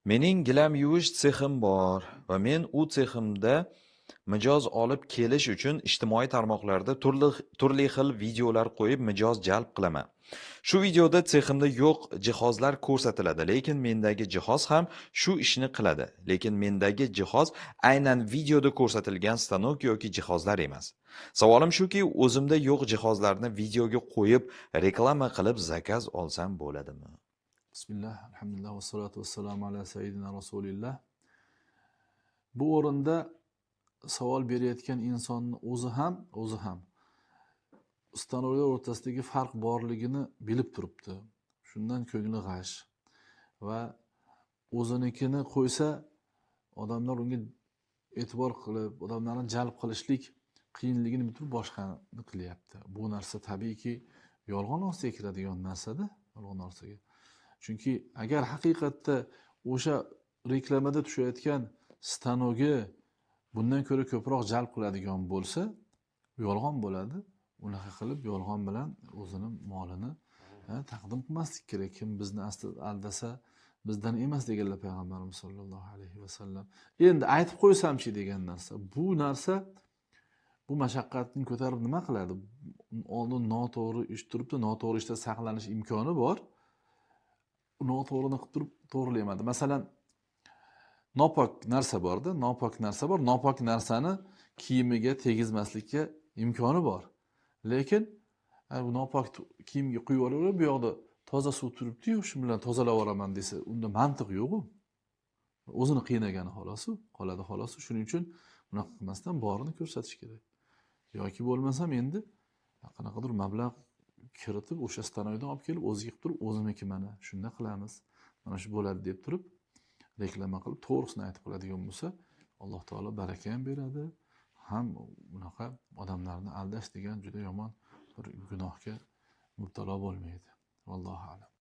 Mening gilam yuvish sexim bor va men u seximda mijoz olib kelish uchun ijtimoiy tarmoqlarda turli xil videolar qo'yib mijoz jalb qilaman. Shu videoda seximda yo'q jihozlar ko'rsatiladi, lekin mendagi jihoz ham shu ishni qiladi. Lekin mendagi jihoz aynan videoda ko'rsatilgan stanok yoki jihozlar emas. Savolim shuki, o'zimda yo'q jihozlarni videoga qo'yib reklama qilib zakaz olsam bo'ladimi? Bismillah, alhamdulillah, va salatu vassalamu ala sayyidina rasulillah. Bu o'rinda savol berayotgan insonni o'zi ham ustanovlar o'rtasidagi farq borligini bilib turibdi. Shundan ko'ngli g'ash va o'zinikini qo'ysa odamlar unga e'tibor qilib, odamlarni jalb qilishlik qiyinligini bilib boshqani qilyapti. Bu narsa tabiiyki yolg'on ostiga kiradigan narsada, yolg'on ostiga. Chunki agar haqiqatda o'sha reklamada tushayotgan stanogi bundan ko'ra ko'proq jalb qiladigan bo'lsa, yolg'on bo'ladi. Unaqa qilib yolg'on bilan o'zini molini taqdim qilmaslik kerak. Kim bizni aldasa bizdan emas deganlar payg'ambarimiz sollallohu alayhi vasallam. Endi aytib qo'ysamchi degan narsa. Bu narsa bu mashaqqatni ko'tarib nima qiladi? Oldin noto'g'ri ish turibdi, noto'g'ri ishda saqlanish imkoni bor. Noto'g'rini qilib turib to'g'rilayapti. Masalan, nopok narsa borda, nopok narsa bor. Nopok narsani kiyimiga tegizmaslikka imkoni bor. Lekin bu nopok kiyimga quyib olaverib, bu yoqda toza suv turibdi-yu, shu bilan tozalab olaman desa, unda mantiq yo'q-ku. O'zini qiynagani xolos-u, qoladi xolos-u. Shuning uchun bunaqa qilmasdan borini ko'rsatish kerak. Yoki bo'lmasam endi qanaqadir mablag' kiritib o'sha stanoydan olib kelib o'ziga qilib turib, o'zimniki mana shunda qilamiz, mana shu bo'ladi deb turib reklama qilib to'g'risini aytib qiladigan bo'lsa, Alloh taolo baraka ham beradi, ham bunaqa odamlarni aldash degan juda yomon bir gunohga mubtalo bo'lmaydi. Vallohu a'lam.